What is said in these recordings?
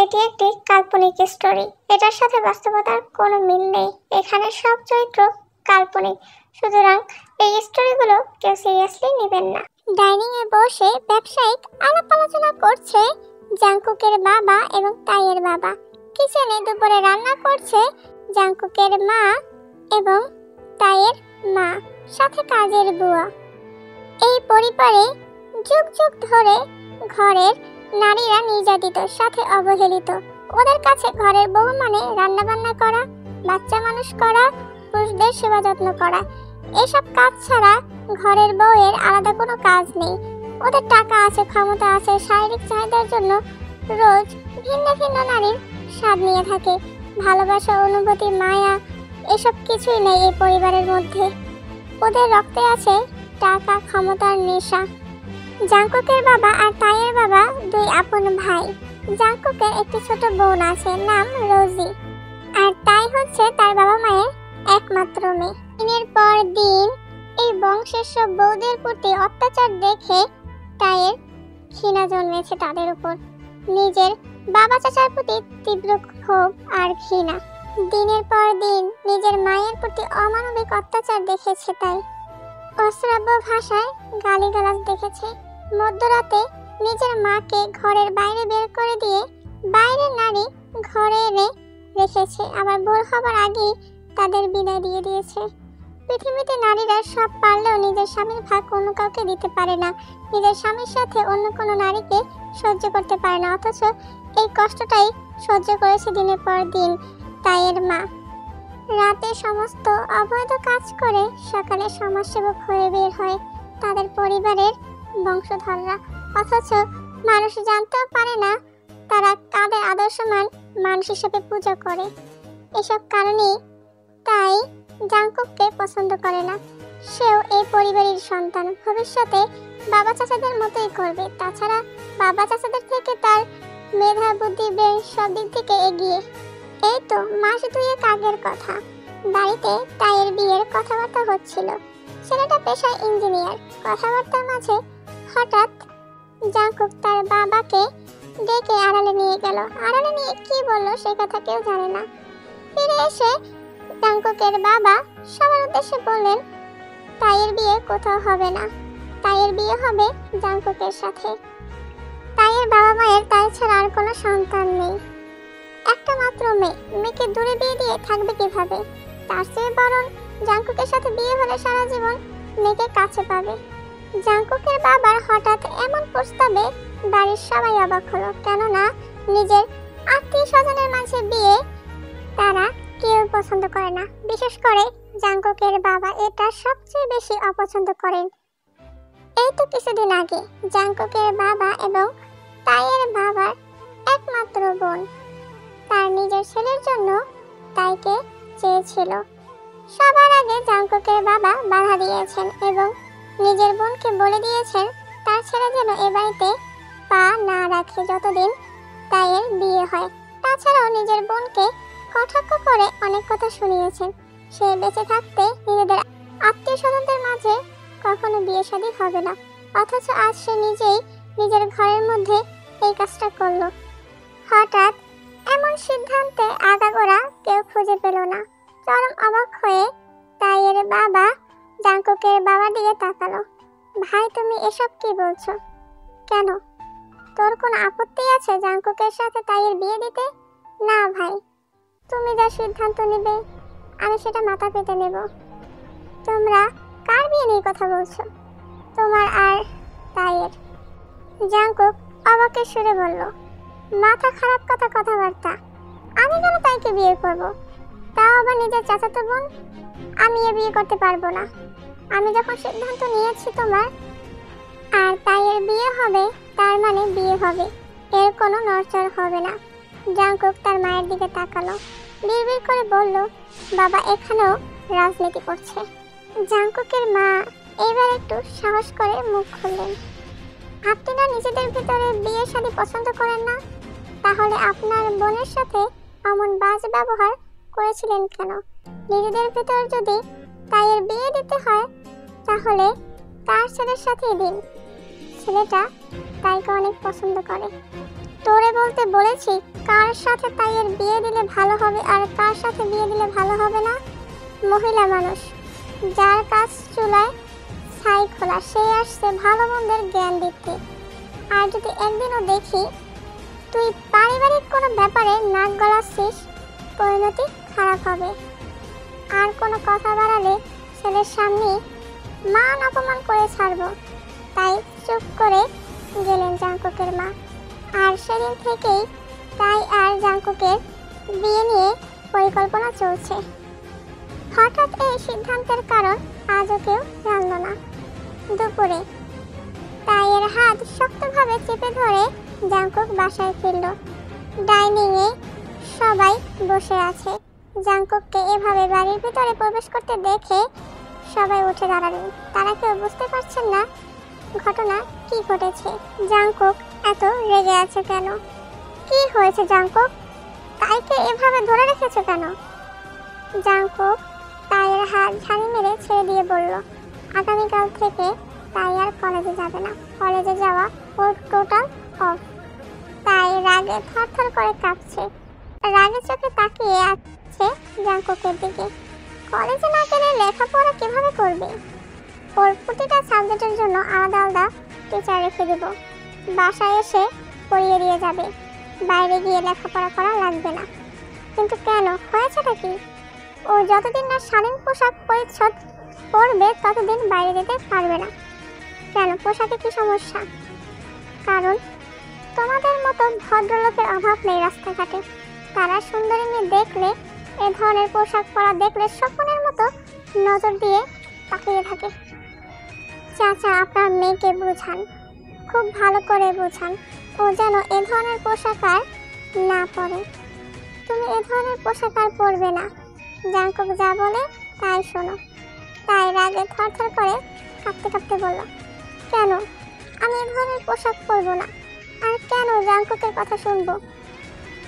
এটি একটি কাল্পনিক স্টোরি। এটার সাথে বাস্তবতার কোনো মিল নেই। এখানে সব চরিত্র কাল্পনিক, সুতরাং এই স্টোরিগুলো কেউ সিরিয়াসলি নেবেন না। ডাইনিং এ বসে ব্যবসায়িক আলাপ আলোচনা করছে জাংকুকের বাবা এবং তাইয়ের বাবা। কিচেনে দুপুরে রান্না করছে জাংকুকের মা এবং তাইয়ের মা, সাথে কাজের বুয়া। এই পরিবারে যুগ যুগ ধরে ঘরের নারীরা নির্যাতিত, সাথে অবহেলিত। ওদের কাছে ঘরের বউ মানে রান্না বান্না করা, বাচ্চা মানুষ করা, পুরুষদের সেবা যত্ন করা। এসব কাজ ছাড়া ঘরের বউয়ের আলাদা কোনো কাজ নেই। ওদের টাকা আছে, ক্ষমতা আছে, শারীরিক চাহিদার জন্য রোজ ভিন্ন ভিন্ন নারীর স্বাদ নিয়ে থাকে। ভালোবাসা, অনুভূতি, মায়া এসব কিছুই নেই এই পরিবারের মধ্যে। ওদের রক্তে আছে টাকা, ক্ষমতার নেশা। জাংকুকের বাবা আর তাইয়ের বাবা দুই আপন ভাই। জাংকুকের একটি ছোট বোন আছে, নাম রোজি, আর তাই হচ্ছে তার বাবা মায়ের একমাত্র মেয়ে। দিনের পর দিন এই বংশের সব বউদের প্রতি অত্যাচার দেখে তাইয়ের ঘৃণা জন্মেছে তাদের উপর। নিজের বাবা চাচার প্রতি তীব্র ক্ষোভ আর ঘৃণা। দিনের পর দিন নিজের মায়ের প্রতি অমানবিক অত্যাচার দেখেছে তাই। অশ্রাব্য ভাষায় গালিগালাজ দেখেছে। মধ্যরাতে নিজের মাকে ঘরের বাইরে বের করে দিয়ে বাইরের নারী ঘরে এনে রেখেছে, আবার ভোর হবার আগেই তাদের বিদায় দিয়ে দিয়েছে। পৃথিবীতে নারীরা সব পারলেও নিজের স্বামীর ভাগ অন্য কাউকে দিতে পারে না। নিজের স্বামীর সাথে অন্য কোনো নারীকে সহ্য করতে পারে না, অথচ এই কষ্টটাই সহ্য করেছে দিনের পর দিন তাইয়ের মা। রাতে সমস্ত অবৈধ কাজ করে সকালে সমাজসেবক হয়ে বের হয় তাদের পরিবারের বংশধররা, অথচ মানুষ জানতেও পারে না তারা কাদের আদর্শমান মানুষ হিসেবে পূজা করে। এসব কারণেই তাই জাংকুককে পছন্দ করে না। সেও এই পরিবারের সন্তান, ভবিষ্যতে বাবা চাচাদের মতোই করবে। তাছাড়া বাবা চাচাদের থেকে তার মেধা, বুদ্ধি, ব্রেন সব দিক থেকে এগিয়ে। এই তো মাস দুয়েক আগের কথা, বাড়িতে তাইয়ের বিয়ের কথাবার্তা হচ্ছিল। ছেলেটা পেশায় ইঞ্জিনিয়ার। কথাবার্তার মাঝে হঠাৎ জাংকুক তার বাবাকে ডেকে আড়ালে নিয়ে গেল। আড়ালে নিয়ে কি বললো সে কথা কেউ জানে না। ফিরে এসে জাংকুকের বাবা সবার উদ্দেশ্যে বললেন, তাইয়ের বিয়ে কোথাও হবে না, তাইয়ের বিয়ে হবে জাংকুকের সাথে। তাইয়ের বাবা মায়ের তাই ছাড়া আর কোনো সন্তান নেই, একটা মাত্র মেয়ে। মেয়েকে দূরে বিয়ে দিয়ে থাকবে কিভাবে? তার চেয়ে বরং জাংকুকের সাথে বিয়ে হলে সারা জীবন মেয়েকে কাছে পাবে। জাংকুকের বাবার হঠাৎ এমন প্রস্তাবে বাড়ির সবাই অবাক হলো, কেননা নিজের আত্মীয় স্বজনের মাঝে বিয়ে তারা কেউ পছন্দ করে না। বিশেষ করে জাংকুকের বাবা এটা সবচেয়ে বেশি অপছন্দ করেন। এই তো কিছুদিন আগে জাংকুকের বাবা এবং তাইয়ের বাবার একমাত্র বোন তার নিজের ছেলের জন্য তাইকে চেয়েছিল। সবার আগে জাংকুকের বাবা বাধা দিয়েছেন এবং নিজের বোনকে বলে দিয়েছেন তার ছেলে যেন এ বাড়িতে পা না রাখে যতদিন তাইয়ের বিয়ে হয়। তাছাড়াও নিজের বোনকে কটাক্ষ করে অনেক কথা শুনিয়েছেন। সে বেঁচে থাকতে নিজেদের আত্মীয় স্বজনদের মাঝে কখনো বিয়ে শাদী হবে না, অথচ আজ সে নিজেই নিজের ঘরের মধ্যে এই কাজটা করলো। হঠাৎ এমন সিদ্ধান্তে আগাগোড়া কেউ খুঁজে পেল না। চরম অবাক হয়ে তাইয়ের বাবা জাংকুকের বাবার দিকে তাকালো। ভাই, তুমি এসব কি বলছো? কেন, তোর কোনো আপত্তি আছে জাংকুকের সাথে তাইয়ের বিয়ে দিতে? না ভাই, তুমি যা সিদ্ধান্ত নেবে আমি সেটা মাথা পেতে নেব। তোমরা কার বিয়ে নিয়ে কথা বলছো? তোমার আর তাইয়ের। জাংকুক অবাকের সুরে বলল, মাথা খারাপ কথাবার্তা। আমি কেন তাইকে বিয়ে করব? তাও আবার নিজের চাচাতো বোন। আমি এ বিয়ে করতে পারবো না। আমি যখন সিদ্ধান্ত নিয়েছি তোমার আর তাইয়ের বিয়ে হবে, তার মানে বিয়ে হবে, এর কোনো নড়চড় হবে না। জাংকুক তার মায়ের দিকে তাকালো, বিড়বিড় করে বলল, বাবা এখানেও রাজনীতি করছে। জাংকুকের মা এবার একটু সাহস করে মুখ খুললেন। আপনারা নিজেদের ভিতরে বিয়ে শাদী পছন্দ করেন না, তাহলে আপনার বোনের সাথে এমন বাজে ব্যবহার করেছিলেন কেন? নিজেদের ভিতর যদি তাইয়ের বিয়ে দিতে হয় তাহলে তার ছেলের সাথেই দিন। ছেলেটা তাইকে অনেক পছন্দ করে। তোরে বলতে বলেছি কার সাথে তাইয়ের বিয়ে দিলে ভালো হবে আর কার সাথে বিয়ে দিলে ভালো হবে না? মহিলা মানুষ, যার কাজ চুলায় ছাই খোলা, সে আসছে ভালো মন্দের জ্ঞান দিতে। আর যদি একদিনও দেখি তুই পারিবারিক কোনো ব্যাপারে নাক গলাচ্ছিস, পরিণতি খারাপ হবে। আর কোনো কথা বাড়ালে ছেলের সামনে মান অপমান করে ছাড়বো। তাই চুপ করে গেলেন জাংকুকের মা। আর সেদিন থেকেই তাই আর জাংকুকের বিয়ে নিয়ে পরিকল্পনা চলছে। হঠাৎ এই সিদ্ধান্তের কারণ আজও কেউ জানল না। দুপুরে তাইয়ের হাত শক্তভাবে চেপে ধরে জাংকুক বাসায় ফিরল। ডাইনিংয়ে সবাই বসে আছে। জাংকুককে এভাবে বাড়ির ভিতরে প্রবেশ করতে দেখে সবাই উঠে দাঁড়ালেন। তারা কেউ বুঝতে পারছেন না ঘটনা কি ঘটেছে। জাংকুক এত রেগে আছে কেন? কি হয়েছে জাংকুক? তাইকে এভাবে ধরে রেখেছো কেন? জাংকুক তাইয়ের হাত ঝাড়ি মেরে ছেড়ে দিয়ে বলল, আগামীকাল থেকে তাই আর কলেজে যাবে না। কলেজে যাওয়া ওর টোটাল অফ। তাই রাগে থরথর করে কাঁপছে। রাগে চোখে তাকিয়ে আছে জাংকুকের দিকে। কলেজে না গেলে লেখাপড়া কিভাবে করবে? ওর প্রতিটা সাবজেক্টের জন্য আলাদা আলাদা টিচার রেখে দেব। বাসায় এসে পড়িয়ে দিয়ে যাবে। বাইরে গিয়ে লেখাপড়া করা লাগবে না। কিন্তু কেন, হয়েছেটা কি? ও যতদিন না শালীন পোশাক পরিচ্ছদ পরবে ততদিন বাইরে যেতে পারবে না। কেন, পোশাকে কি সমস্যা? কারণ তোমাদের মতো ভদ্রলোকের অভাব নেই রাস্তাঘাটে। তারা সুন্দরী মেয়ে দেখলে, এ ধরনের পোশাক পরা দেখলে স্বপ্নের মতো নজর দিয়ে তাকিয়ে থাকে। চাচা, আপনার মেয়েকে বোঝান, খুব ভালো করে বোঝান, ও যেন এ ধরনের পোশাক আর না পরে। তুমি এ ধরনের পোশাক আর পরবে না। জাংকুক যা বলে তাই শোনো। তাই রাগে থরথর করে কাঁপতে কাঁপতে বলল, কেন আমি এ ধরনের পোশাক পরবো না? আর কেন জাংকুকের কথা শুনবো?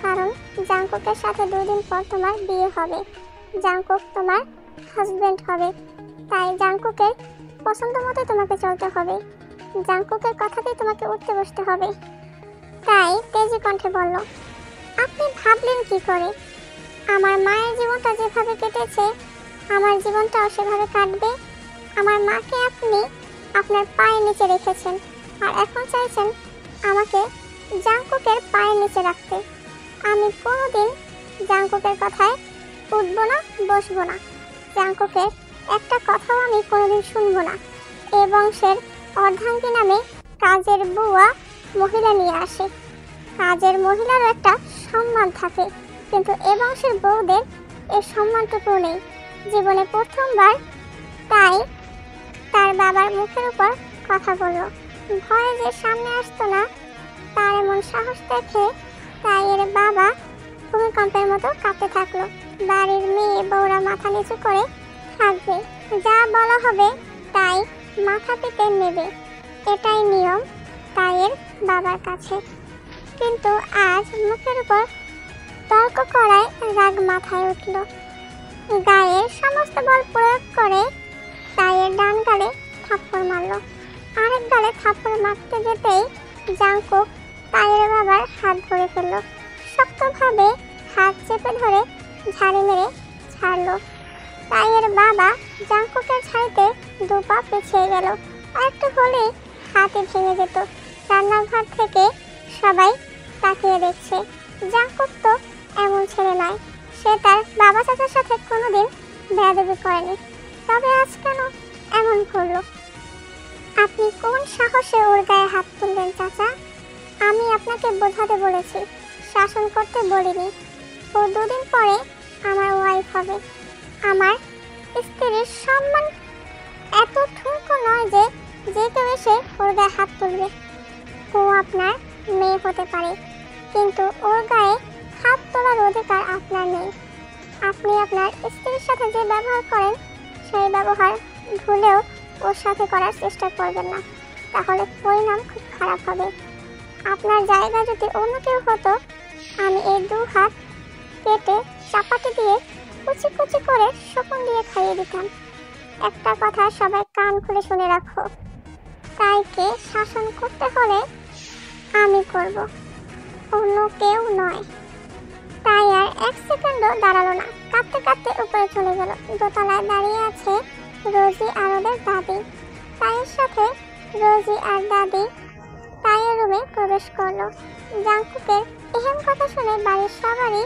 কারণ জাংকুকের সাথে 2 দিন পর তোমার বিয়ে হবে। জাংকুক তোমার হাজবেন্ড হবে। তাই জাংকুকের পছন্দ মতো তোমাকে চলতে হবে। জাংকুকের কথাতেই তোমাকে উঠতে বসতে হবে। তাই তেজি কণ্ঠে বলল, আপনি ভাবলেন কি করে? আমার মায়ের জীবনটা যেভাবে কেটেছে আমার জীবনটাও সেভাবে কাটবে। আমার মাকে আপনি আপনার পায়ের নিচে রেখেছেন, আর এখন চাইছেন আমাকে জাংকুকের পায়ের নিচে রাখতে। আমি কোনোদিন জাংকুকের কথায় উঠবো না, বসবো না। জাংকুকের একটা কথাও আমি কোনোদিন শুনবো না। এ বংশের অর্ধাঙ্গী নামে কাজের বুয়া মহিলা নিয়ে আসে। কাজের মহিলারও একটা সম্মান থাকে, কিন্তু এ বংশের বউদের এ সম্মানটুকু নেই। জীবনে প্রথমবার তাই তার বাবার মুখের উপর কথা বলল। ভয়ে যে সামনে আসতো না, তার এমন সাহস দেখে তাই এর বাবা ভূমিকম্পের মতো কাঁপতে থাকলো। বাড়ির মেয়ে বউরা মাথা নিচু করে থাকবে, যা বলা হবে তাই মাথা পেতে নেবে, এটাই নিয়ম তাইয়ের বাবার কাছে। কিন্তু আজ মুখের উপর তর্ক করায় রাগ মাথায় উঠল। গায়ের সমস্ত বল প্রয়োগ করে তাইয়ের ডান গালে থাপ্পড় মারল। আরেক গালে থাপ্পড় মারতে যেতেই জাংকুক তাইয়ের বাবার হাত ধরে ফেলল। শক্তভাবে হাত চেপে ধরে ঝাড়ি মেরে ছাড়ল। তাইয়ের বাবা জাংকুকের ছাড়িতে 2 পা পিছিয়ে গেল। আরেকটু হলে হাতে ভেঙে যেত। রান্নাঘর থেকে সবাই তাকিয়ে দেখছে। জাংকুক তো এমন ছেলে নয়, সে তার বাবা চাচার সাথে কোনোদিন বেয়াদবি করেনি। তবে আজ কেন এমন করলো? আপনি কোন সাহসে ওর গায়ে হাত তুললেন চাচা? আমি আপনাকে বোঝাতে বলেছি, শাসন করতে বলিনি। ও 2 দিন পরে আমার ওয়াইফ হবে। আমার স্ত্রীর সম্মান এত ঠুনকো নয় যে যে কেউ এসে ওর গায়ে হাত তুলবে। ও আপনার মেয়ে হতে পারে, কিন্তু ওর গায়ে হাত তোলার অধিকার আপনার নেই। আপনি আপনার স্ত্রীর সাথে যে ব্যবহার করেন সেই ব্যবহার ভুলেও ওর সাথে করার চেষ্টা করবেন না, তাহলে পরিণাম খুব খারাপ হবে। আপনার জায়গা যদি অন্য কেউ হতো, আমি এই 2 হাত কেটে চাপাটি দিয়ে কুচি কুচি করে শকুন দিয়ে খাইয়ে দিতাম। একটা কথা সবাই কান খুলে শুনে রাখো, তাইকে শাসন করতে হলে আমি করব। অন্য কেউ নয়। তাই আর এক সেকেন্ডও দাঁড়ালো না, কাঁদতে কাঁদতে উপরে চলে গেল। দোতলায় দাঁড়িয়ে আছে রোজি আর ওদের দাদি। তাইয়ের সাথে রোজি আর দাদি তাইয়ের রুমে প্রবেশ করলো। জাংকুকের এহেন কথা শুনে বাড়ির সবারই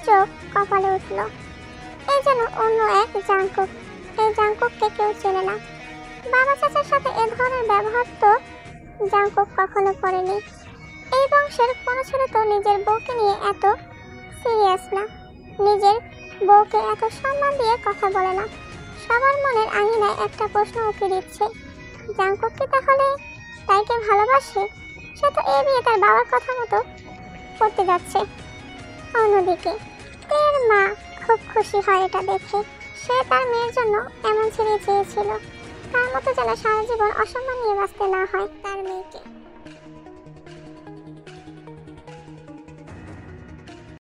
চোখ কপালে উঠল। এই যেন অন্য এক জাংকুক। এই জাংকুককে কেউ চেনে না। বাবা চাচার সাথে এ ধরনের ব্যবহার তো জাংকুক কখনো করেনি। এই বংশের কোনো ছেলে তো নিজের বউকে নিয়ে এত সিরিয়াস না, নিজের বউকে এত সম্মান দিয়ে কথা বলে না। সবার মনের আঙিনায় একটা প্রশ্ন উঁকি দিচ্ছে, জাংকুক কি তাহলে তাইকে ভালোবাসে? সে তো এই বিয়ে তার বাবার কথা মতো করতে যাচ্ছে। অন্যদিকে তের মা খুব খুশি হয় এটা দেখে। সে তার মেয়ের জন্য এমন ছেলে চেয়েছিল, তার মতো যেন সারা জীবন অসম্মান নিয়ে বাঁচতে না হয় তার মেয়েকে।